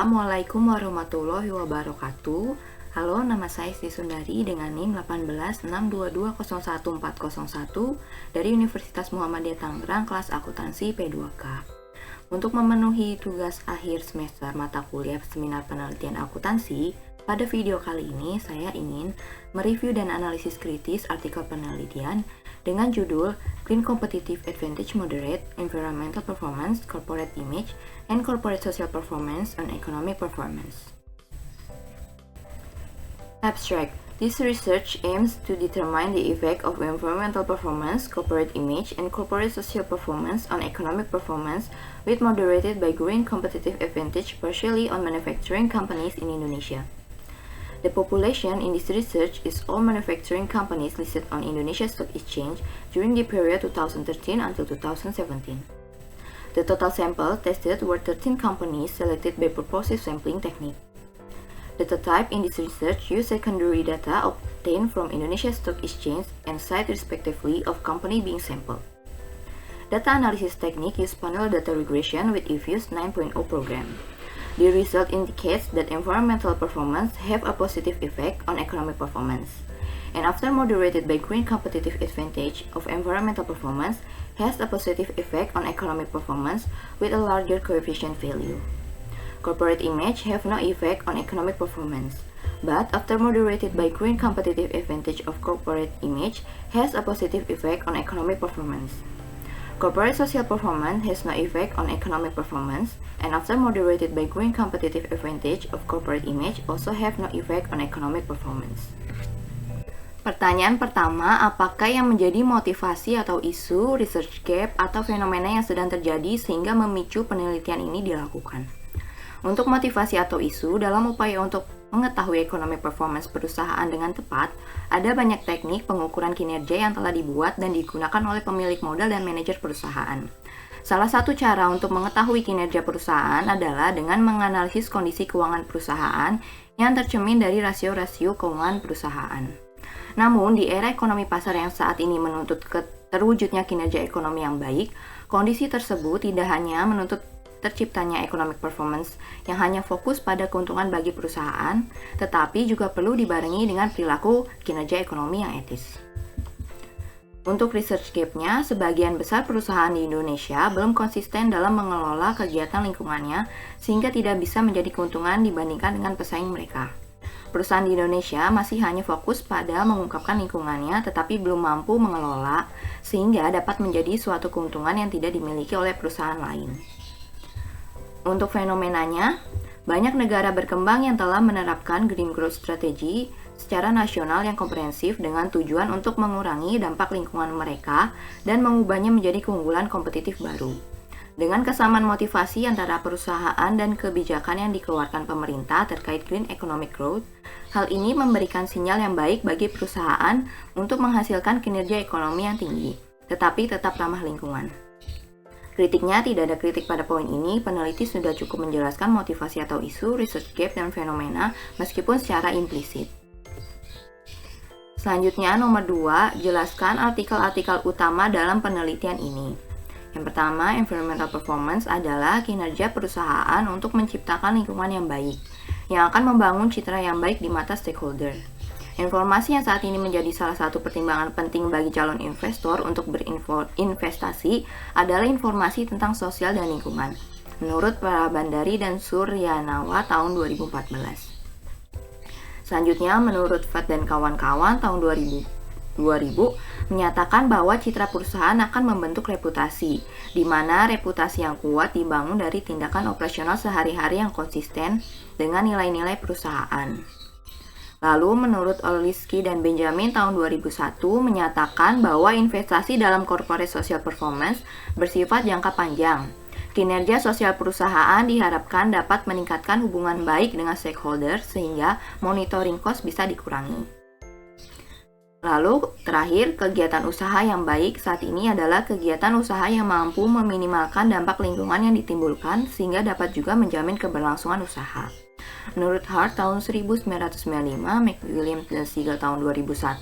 Assalamualaikum warahmatullahi wabarakatuh. Halo, nama saya Sri Sundari dengan NIM 1862201401 dari Universitas Muhammadiyah Tangerang, kelas akuntansi P2K. Untuk memenuhi tugas akhir semester mata kuliah seminar penelitian akuntansi, pada video kali ini saya ingin mereview dan analisis kritis artikel penelitian dengan judul Green Competitive Advantage Moderate Environmental Performance, Corporate Image, and Corporate Social Performance on Economic Performance. Abstract. This research aims to determine the effect of environmental performance, corporate image, and corporate social performance on economic performance with moderated by green competitive advantage partially on manufacturing companies in Indonesia. The population in this research is all manufacturing companies listed on Indonesia Stock Exchange during the period 2013 until 2017. The total sample tested were 13 companies selected by purposive sampling technique. Data type in this research use secondary data obtained from Indonesia Stock Exchange and site respectively of company being sampled. Data analysis technique use panel data regression with eFuse 9.0 program. The result indicates that environmental performance have a positive effect on economic performance, and after moderated by green competitive advantage of environmental performance has a positive effect on economic performance with a larger coefficient value. Corporate image have no effect on economic performance, but after moderated by green competitive advantage of corporate image has a positive effect on economic performance. Corporate social performance has no effect on economic performance, and after moderated by green competitive advantage of corporate image also have no effect on economic performance. Pertanyaan pertama, apakah yang menjadi motivasi atau isu, research gap, atau fenomena yang sedang terjadi sehingga memicu penelitian ini dilakukan? Untuk motivasi atau isu, dalam upaya untuk mengetahui economic performance perusahaan dengan tepat, ada banyak teknik pengukuran kinerja yang telah dibuat dan digunakan oleh pemilik modal dan manajer perusahaan. Salah satu cara untuk mengetahui kinerja perusahaan adalah dengan menganalisis kondisi keuangan perusahaan yang tercermin dari rasio-rasio keuangan perusahaan. Namun, di era ekonomi pasar yang saat ini menuntut terwujudnya kinerja ekonomi yang baik, kondisi tersebut tidak hanya menuntut terciptanya economic performance yang hanya fokus pada keuntungan bagi perusahaan, tetapi juga perlu dibarengi dengan perilaku kinerja ekonomi yang etis. Untuk research gap-nya, sebagian besar perusahaan di Indonesia belum konsisten dalam mengelola kegiatan lingkungannya sehingga tidak bisa menjadi keuntungan dibandingkan dengan pesaing mereka. Perusahaan di Indonesia masih hanya fokus pada mengungkapkan lingkungannya tetapi belum mampu mengelola sehingga dapat menjadi suatu keuntungan yang tidak dimiliki oleh perusahaan lain. Untuk fenomenanya, banyak negara berkembang yang telah menerapkan green growth strategy secara nasional yang komprehensif dengan tujuan untuk mengurangi dampak lingkungan mereka dan mengubahnya menjadi keunggulan kompetitif baru. Dengan kesamaan motivasi antara perusahaan dan kebijakan yang dikeluarkan pemerintah terkait green economic growth, hal ini memberikan sinyal yang baik bagi perusahaan untuk menghasilkan kinerja ekonomi yang tinggi, tetapi tetap ramah lingkungan. Kritiknya tidak ada kritik pada poin ini, peneliti sudah cukup menjelaskan motivasi atau isu, research gap, dan fenomena meskipun secara implisit. Selanjutnya, nomor 2, jelaskan artikel-artikel utama dalam penelitian ini. Yang pertama, environmental performance adalah kinerja perusahaan untuk menciptakan lingkungan yang baik, yang akan membangun citra yang baik di mata stakeholder. Informasi yang saat ini menjadi salah satu pertimbangan penting bagi calon investor untuk berinvestasi adalah informasi tentang sosial dan lingkungan, menurut Prabandari dan Suryanawa tahun 2014. Selanjutnya, menurut Fat dan kawan-kawan tahun 2000 menyatakan bahwa citra perusahaan akan membentuk reputasi, di mana reputasi yang kuat dibangun dari tindakan operasional sehari-hari yang konsisten dengan nilai-nilai perusahaan. Lalu, menurut Orliski dan Benjamin tahun 2001 menyatakan bahwa investasi dalam corporate social performance bersifat jangka panjang. Kinerja sosial perusahaan diharapkan dapat meningkatkan hubungan baik dengan stakeholder sehingga monitoring cost bisa dikurangi. Lalu, terakhir, kegiatan usaha yang baik saat ini adalah kegiatan usaha yang mampu meminimalkan dampak lingkungan yang ditimbulkan sehingga dapat juga menjamin keberlangsungan usaha. Menurut Hart tahun 1995, McWilliams dan Siegel tahun 2001,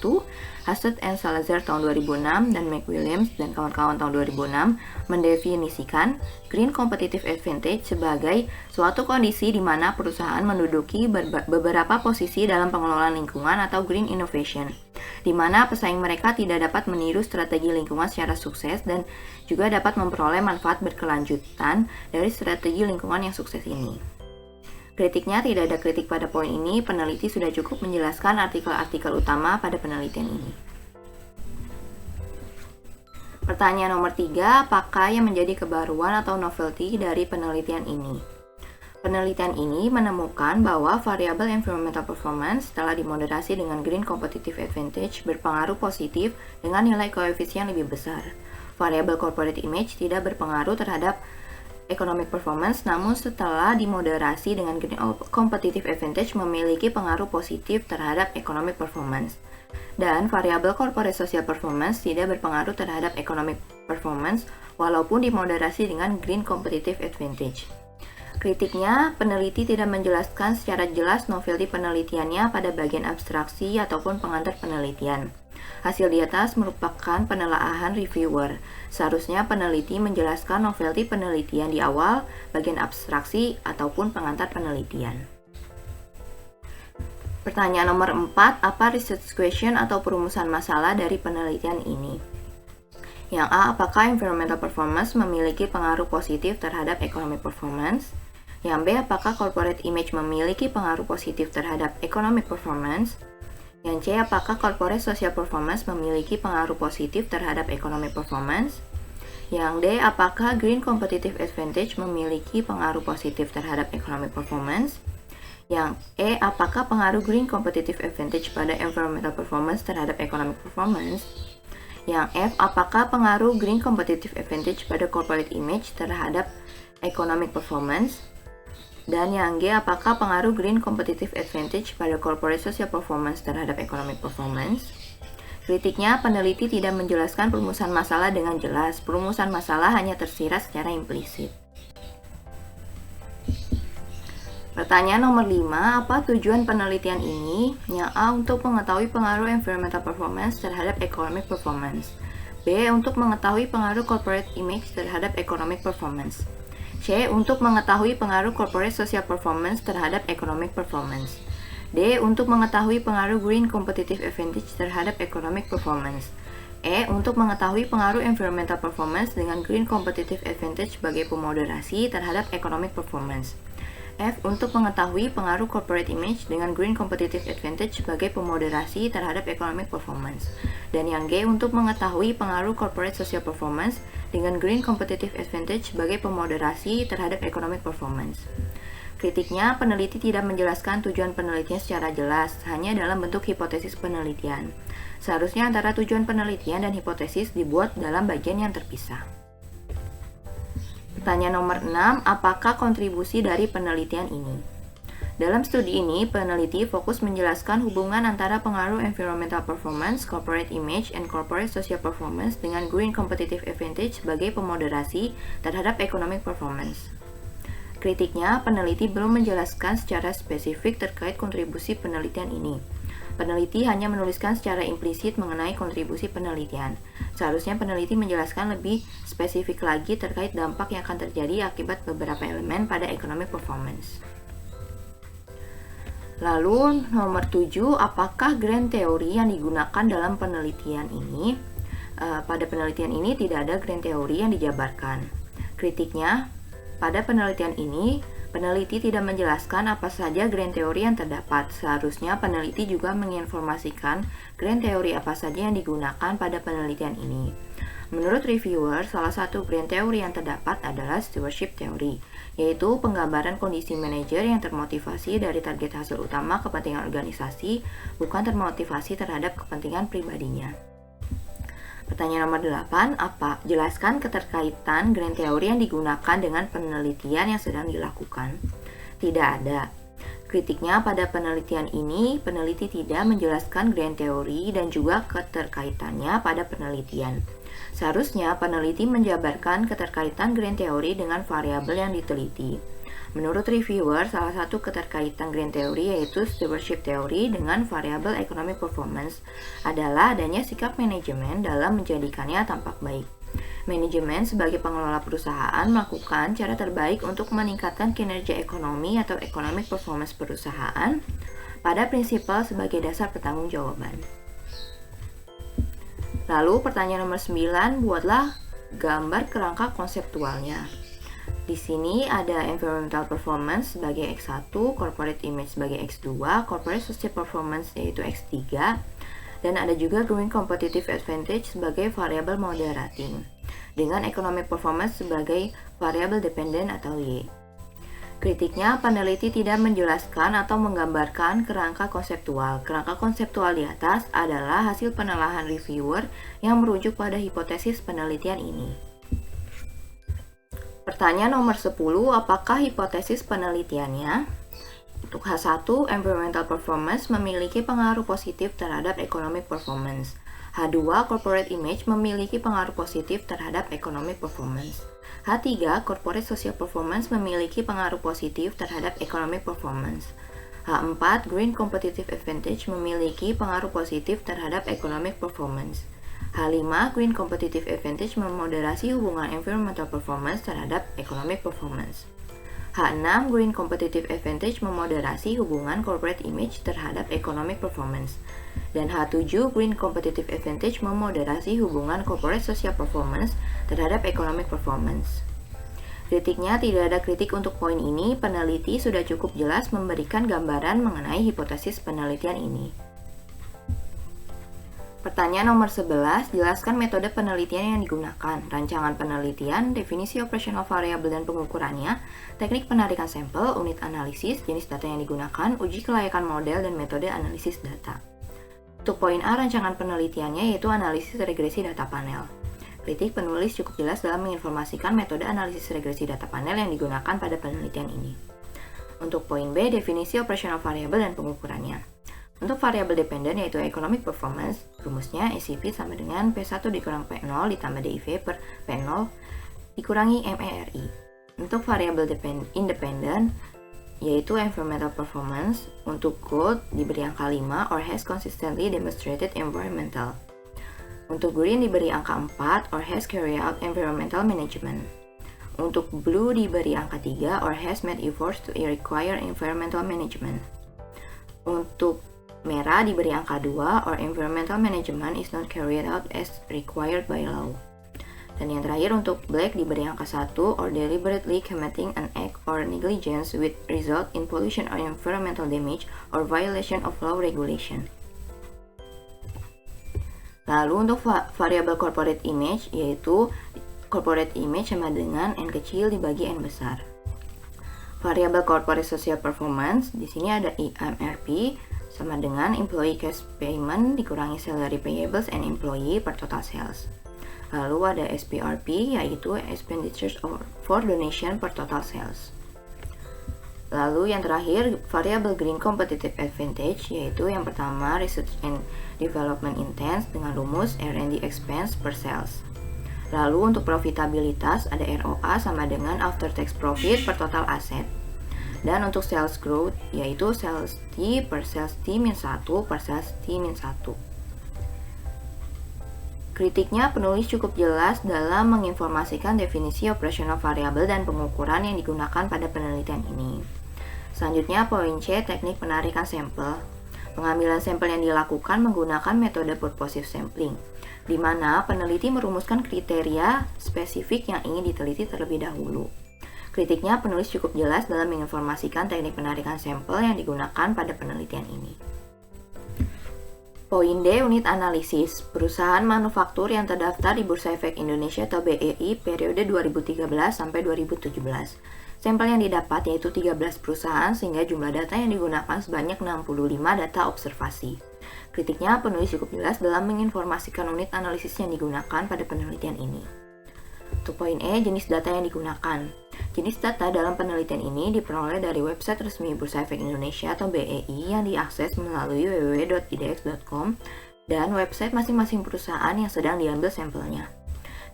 Hassett and Salazar tahun 2006, dan McWilliams dan kawan-kawan tahun 2006 mendefinisikan Green Competitive Advantage sebagai suatu kondisi di mana perusahaan menduduki beberapa posisi dalam pengelolaan lingkungan atau green innovation, di mana pesaing mereka tidak dapat meniru strategi lingkungan secara sukses dan juga dapat memperoleh manfaat berkelanjutan dari strategi lingkungan yang sukses ini. Kritiknya, tidak ada kritik pada poin ini, peneliti sudah cukup menjelaskan artikel-artikel utama pada penelitian ini. Pertanyaan nomor 3, apakah yang menjadi kebaruan atau novelty dari penelitian ini? Penelitian ini menemukan bahwa variabel environmental performance telah dimoderasi dengan Green Competitive Advantage berpengaruh positif dengan nilai koefisien lebih besar. Variabel corporate image tidak berpengaruh terhadap economic performance, namun setelah dimoderasi dengan Green Competitive Advantage memiliki pengaruh positif terhadap economic performance. Dan variabel corporate social performance tidak berpengaruh terhadap economic performance walaupun dimoderasi dengan Green Competitive Advantage. Kritiknya, peneliti tidak menjelaskan secara jelas novelty penelitiannya pada bagian abstraksi ataupun pengantar penelitian. Hasil di atas merupakan penelaahan reviewer. Seharusnya peneliti menjelaskan novelty penelitian di awal, bagian abstraksi, ataupun pengantar penelitian. Pertanyaan nomor 4, apa research question atau perumusan masalah dari penelitian ini? Yang A, apakah environmental performance memiliki pengaruh positif terhadap economic performance? Yang B, apakah corporate image memiliki pengaruh positif terhadap economic performance? Yang C, apakah corporate social performance memiliki pengaruh positif terhadap economic performance? Yang D, apakah Green Competitive Advantage memiliki pengaruh positif terhadap economic performance? Yang E, apakah pengaruh Green Competitive Advantage pada environmental performance terhadap economic performance? Yang F, apakah pengaruh Green Competitive Advantage pada corporate image terhadap economic performance? Dan yang G, apakah pengaruh Green Competitive Advantage pada corporate social performance terhadap economic performance? Kritiknya, peneliti tidak menjelaskan perumusan masalah dengan jelas. Perumusan masalah hanya tersirat secara implisit. Pertanyaan nomor 5, apa tujuan penelitian ini? Yang A, untuk mengetahui pengaruh environmental performance terhadap economic performance. B, untuk mengetahui pengaruh corporate image terhadap economic performance. C, untuk mengetahui pengaruh corporate social performance terhadap economic performance. D, untuk mengetahui pengaruh Green Competitive Advantage terhadap economic performance. E, untuk mengetahui pengaruh environmental performance dengan Green Competitive Advantage sebagai pemoderasi terhadap economic performance. F, untuk mengetahui pengaruh corporate image dengan Green Competitive Advantage sebagai pemoderasi terhadap economic performance. Dan yang G, untuk mengetahui pengaruh corporate social performance dengan Green Competitive Advantage sebagai pemoderasi terhadap economic performance. Kritiknya, peneliti tidak menjelaskan tujuan penelitian secara jelas, hanya dalam bentuk hipotesis penelitian. Seharusnya antara tujuan penelitian dan hipotesis dibuat dalam bagian yang terpisah. Pertanyaan nomor 6, apakah kontribusi dari penelitian ini? Dalam studi ini, peneliti fokus menjelaskan hubungan antara pengaruh environmental performance, corporate image, and corporate social performance dengan Green Competitive Advantage sebagai pemoderasi terhadap economic performance. Kritiknya, peneliti belum menjelaskan secara spesifik terkait kontribusi penelitian ini. Peneliti hanya menuliskan secara implisit mengenai kontribusi penelitian. Seharusnya peneliti menjelaskan lebih spesifik lagi terkait dampak yang akan terjadi akibat beberapa elemen pada economic performance. Lalu nomor 7, apakah grand teori yang digunakan dalam penelitian ini? Pada penelitian ini tidak ada grand teori yang dijabarkan. Kritiknya, pada penelitian ini, peneliti tidak menjelaskan apa saja grand teori yang terdapat. Seharusnya peneliti juga menginformasikan grand teori apa saja yang digunakan pada penelitian ini. Menurut reviewer, salah satu grand teori yang terdapat adalah stewardship theory, yaitu penggambaran kondisi manajer yang termotivasi dari target hasil utama kepentingan organisasi, bukan termotivasi terhadap kepentingan pribadinya. Pertanyaan nomor 8, jelaskan keterkaitan grand teori yang digunakan dengan penelitian yang sedang dilakukan. Tidak ada. Kritiknya, pada penelitian ini, peneliti tidak menjelaskan grand teori dan juga keterkaitannya pada penelitian. Seharusnya peneliti menjabarkan keterkaitan grand teori dengan variabel yang diteliti. Menurut reviewer, salah satu keterkaitan green theory yaitu stewardship theory dengan variable economic performance adalah adanya sikap manajemen dalam menjadikannya tampak baik. Manajemen sebagai pengelola perusahaan melakukan cara terbaik untuk meningkatkan kinerja ekonomi atau economic performance perusahaan pada prinsipal sebagai dasar pertanggungjawaban. Lalu pertanyaan nomor 9, buatlah gambar kerangka konseptualnya. Di sini ada environmental performance sebagai X1, corporate image sebagai X2, corporate social performance yaitu X3, dan ada juga growing competitive advantage sebagai variable moderating, dengan economic performance sebagai variable dependent atau Y. Kritiknya, peneliti tidak menjelaskan atau menggambarkan kerangka konseptual. Kerangka konseptual di atas adalah hasil penelaahan reviewer yang merujuk pada hipotesis penelitian ini. Pertanyaan nomor 10, apakah hipotesis penelitiannya? Untuk H1, environmental performance memiliki pengaruh positif terhadap economic performance. H2, corporate image memiliki pengaruh positif terhadap economic performance. H3, corporate social performance memiliki pengaruh positif terhadap economic performance. H4, green competitive advantage memiliki pengaruh positif terhadap economic performance. H5, green competitive advantage memoderasi hubungan environmental performance terhadap economic performance. H6, green competitive advantage memoderasi hubungan corporate image terhadap economic performance. Dan H7, green competitive advantage memoderasi hubungan corporate social performance terhadap economic performance. Kritiknya, tidak ada kritik untuk poin ini, peneliti sudah cukup jelas memberikan gambaran mengenai hipotesis penelitian ini. Pertanyaan nomor 11, jelaskan metode penelitian yang digunakan, rancangan penelitian, definisi operasional variabel dan pengukurannya, teknik penarikan sampel, unit analisis, jenis data yang digunakan, uji kelayakan model, dan metode analisis data. Untuk poin A, rancangan penelitiannya yaitu analisis regresi data panel. Kritik, penulis cukup jelas dalam menginformasikan metode analisis regresi data panel yang digunakan pada penelitian ini. Untuk poin B, definisi operasional variabel dan pengukurannya. Untuk variabel dependent yaitu economic performance, rumusnya ECP sama dengan P1 dikurang P0 ditambah DIV per P0 dikurangi MERI. Untuk variabel independent yaitu environmental performance, untuk gold diberi angka 5 or has consistently demonstrated environmental. Untuk green diberi angka 4 or has carried out environmental management. Untuk blue diberi angka 3 or has made efforts to require environmental management. Untuk merah diberi angka 2 or environmental management is not carried out as required by law. Dan yang terakhir untuk black diberi angka 1 or deliberately committing an act or negligence with result in pollution or environmental damage or violation of law regulation. Lalu untuk variable corporate image yaitu corporate image sama dengan N kecil dibagi N besar. Variable corporate social performance di sini ada IMRP sama dengan employee cash payment dikurangi salary payables and employee per total sales. Lalu ada SPRP yaitu expenditures for donation per total sales. Lalu yang terakhir variable green competitive advantage yaitu yang pertama research and development intense dengan rumus R&D expense per sales. Lalu untuk profitabilitas ada ROA sama dengan after tax profit per total asset. Dan untuk sales growth yaitu sales T per sales T-1 per sales T-1. Kritiknya, penulis cukup jelas dalam menginformasikan definisi operasional variabel dan pengukuran yang digunakan pada penelitian ini. Selanjutnya poin C, teknik penarikan sampel. Pengambilan sampel yang dilakukan menggunakan metode purposive sampling, di mana peneliti merumuskan kriteria spesifik yang ingin diteliti terlebih dahulu. Kritiknya, penulis cukup jelas dalam menginformasikan teknik penarikan sampel yang digunakan pada penelitian ini. Poin D, unit analisis. Perusahaan manufaktur yang terdaftar di Bursa Efek Indonesia atau BEI periode 2013 sampai 2017. Sampel yang didapat yaitu 13 perusahaan sehingga jumlah data yang digunakan sebanyak 65 data observasi. Kritiknya, penulis cukup jelas dalam menginformasikan unit analisis yang digunakan pada penelitian ini. Untuk poin E, jenis data yang digunakan. Jenis data dalam penelitian ini diperoleh dari website resmi Bursa Efek Indonesia atau BEI yang diakses melalui www.idx.com dan website masing-masing perusahaan yang sedang diambil sampelnya.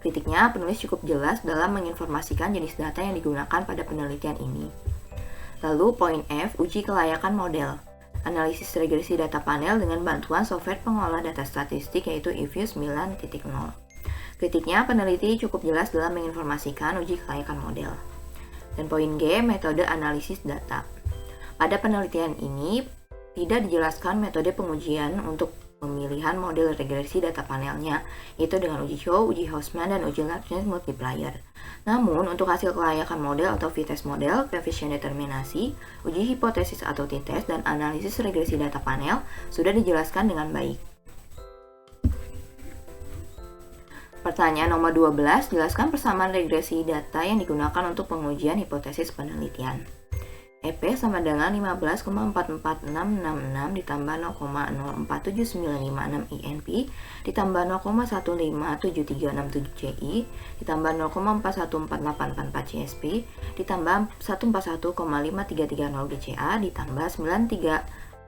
Kritiknya, penulis cukup jelas dalam menginformasikan jenis data yang digunakan pada penelitian ini. Lalu poin F, uji kelayakan model. Analisis regresi data panel dengan bantuan software pengolah data statistik yaitu eView 9.0. Kritiknya, peneliti cukup jelas dalam menginformasikan uji kelayakan model. Dan poin G, metode analisis data. Pada penelitian ini, tidak dijelaskan metode pengujian untuk pemilihan model regresi data panelnya, yaitu dengan uji Chow, uji Hausman, dan uji largeness multiplier. Namun, untuk hasil kelayakan model atau t-test model, koefisien determinasi, uji hipotesis atau t-test, dan analisis regresi data panel sudah dijelaskan dengan baik. Pertanyaan nomor 12, jelaskan persamaan regresi data yang digunakan untuk pengujian hipotesis penelitian. EP sama dengan 15,44666 ditambah 0,047956 INP ditambah 0,157367 CI ditambah 0,414884 CSP ditambah 141,5330 GCA ditambah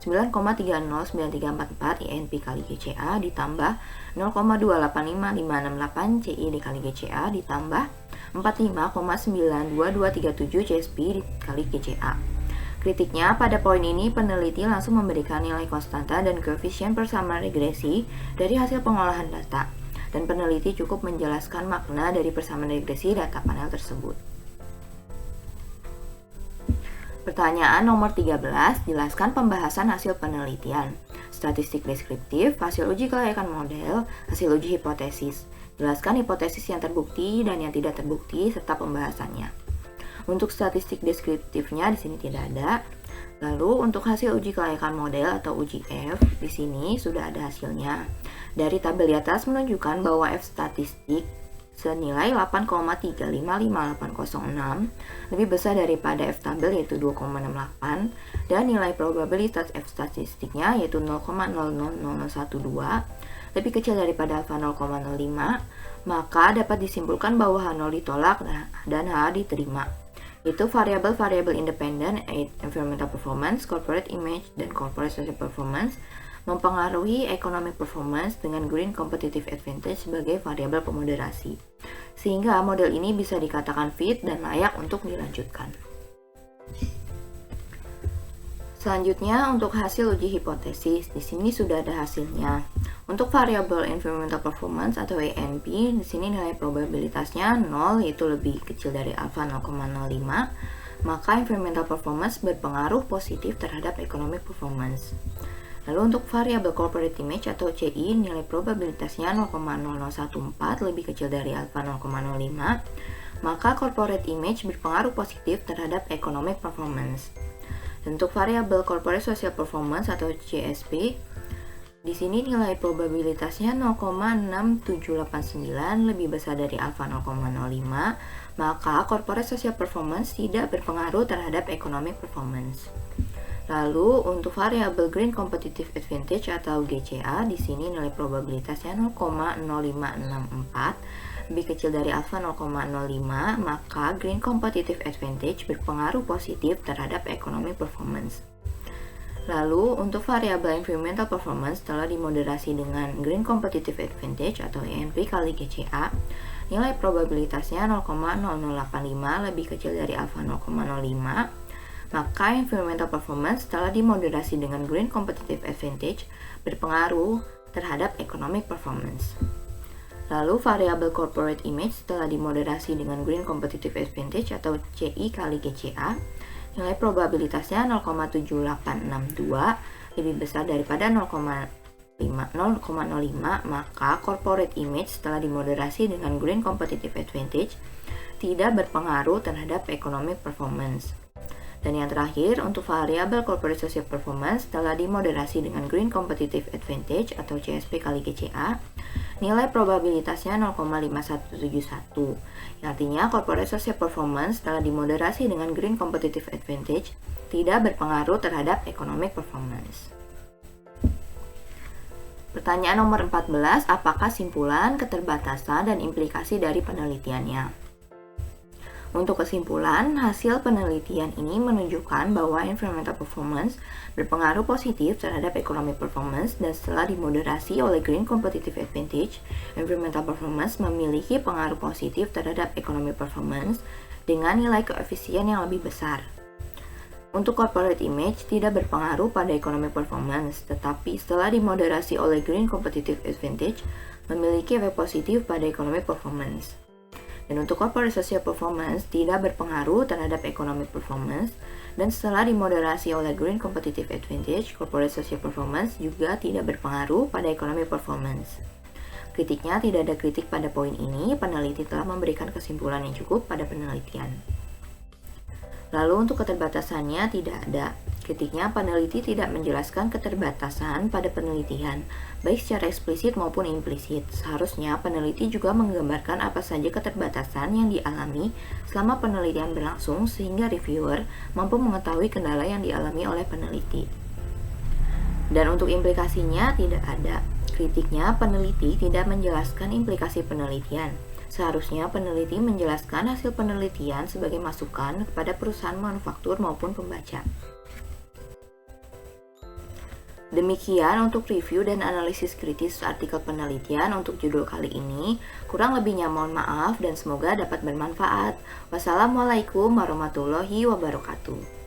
9,309344 INP kali GCA ditambah 0,285568 CI dikali GCA ditambah 45,92237 CSP dikali GCA. Kritiknya, pada poin ini peneliti langsung memberikan nilai konstanta dan koefisien persamaan regresi dari hasil pengolahan data, dan peneliti cukup menjelaskan makna dari persamaan regresi data panel tersebut. Pertanyaan nomor 13, jelaskan pembahasan hasil penelitian. Statistik deskriptif, hasil uji kelayakan model, hasil uji hipotesis. Jelaskan hipotesis yang terbukti dan yang tidak terbukti serta pembahasannya. Untuk statistik deskriptifnya di sini tidak ada. Lalu untuk hasil uji kelayakan model atau uji F, di sini sudah ada hasilnya. Dari tabel di atas menunjukkan bahwa F statistik senilai 8,355806 lebih besar daripada F tabel yaitu 2,68 dan nilai probabilitas F statistiknya yaitu 0,000112 lebih kecil daripada alfa 0,05, maka dapat disimpulkan bahwa H0 ditolak dan H diterima. Itu variabel-variabel independen, environmental performance, corporate image, dan corporate social performance mempengaruhi economic performance dengan green competitive advantage sebagai variabel pemoderasi. Sehingga model ini bisa dikatakan fit dan layak untuk dilanjutkan. Selanjutnya untuk hasil uji hipotesis, di sini sudah ada hasilnya. Untuk variabel environmental performance atau ENP, di sini nilai probabilitasnya 0 yaitu lebih kecil dari alfa 0,05, maka environmental performance berpengaruh positif terhadap economic performance. Lalu untuk variabel corporate image atau CI, nilai probabilitasnya 0,0014 lebih kecil dari alfa 0,05, maka corporate image berpengaruh positif terhadap economic performance. Untuk variabel corporate social performance atau CSP, di sini nilai probabilitasnya 0,6789 lebih besar dari alfa 0,05, maka corporate social performance tidak berpengaruh terhadap economic performance. Lalu untuk variabel green competitive advantage atau GCA, di sini nilai probabilitasnya 0,0564 lebih kecil dari alfa 0,05, maka green competitive advantage berpengaruh positif terhadap economic performance. Lalu untuk variabel environmental performance telah dimoderasi dengan green competitive advantage atau ENP kali GCA, nilai probabilitasnya 0,0085 lebih kecil dari alfa 0,05, maka environmental performance telah dimoderasi dengan green competitive advantage berpengaruh terhadap economic performance. Lalu variabel corporate image telah dimoderasi dengan green competitive advantage atau CI kali GCA, nilai probabilitasnya 0,7862 lebih besar daripada 0,05, maka corporate image telah dimoderasi dengan green competitive advantage tidak berpengaruh terhadap economic performance. Dan yang terakhir, untuk variabel corporate social performance telah dimoderasi dengan green competitive advantage atau CSP kali GCA, nilai probabilitasnya 0,5171. Yang artinya corporate social performance telah dimoderasi dengan green competitive advantage tidak berpengaruh terhadap economic performance. Pertanyaan nomor 14, apakah simpulan, keterbatasan, dan implikasi dari penelitiannya? Untuk kesimpulan, hasil penelitian ini menunjukkan bahwa environmental performance berpengaruh positif terhadap economic performance dan setelah dimoderasi oleh green competitive advantage, environmental performance memiliki pengaruh positif terhadap economic performance dengan nilai koefisien yang lebih besar. Untuk corporate image tidak berpengaruh pada economic performance, tetapi setelah dimoderasi oleh green competitive advantage, memiliki efek positif pada economic performance. Dan untuk corporate social performance tidak berpengaruh terhadap economic performance, dan setelah dimoderasi oleh green competitive advantage, corporate social performance juga tidak berpengaruh pada economic performance. Kritiknya tidak ada kritik pada poin ini, peneliti telah memberikan kesimpulan yang cukup pada penelitian. Lalu untuk keterbatasannya tidak ada. Kritiknya peneliti tidak menjelaskan keterbatasan pada penelitian, baik secara eksplisit maupun implisit. Seharusnya peneliti juga menggambarkan apa saja keterbatasan yang dialami selama penelitian berlangsung sehingga reviewer mampu mengetahui kendala yang dialami oleh peneliti. Dan untuk implikasinya tidak ada. Kritiknya, peneliti tidak menjelaskan implikasi penelitian. Seharusnya peneliti menjelaskan hasil penelitian sebagai masukan kepada perusahaan manufaktur maupun pembaca. Demikian untuk review dan analisis kritis artikel penelitian untuk judul kali ini. Kurang lebihnya mohon maaf dan semoga dapat bermanfaat. Wassalamualaikum warahmatullahi wabarakatuh.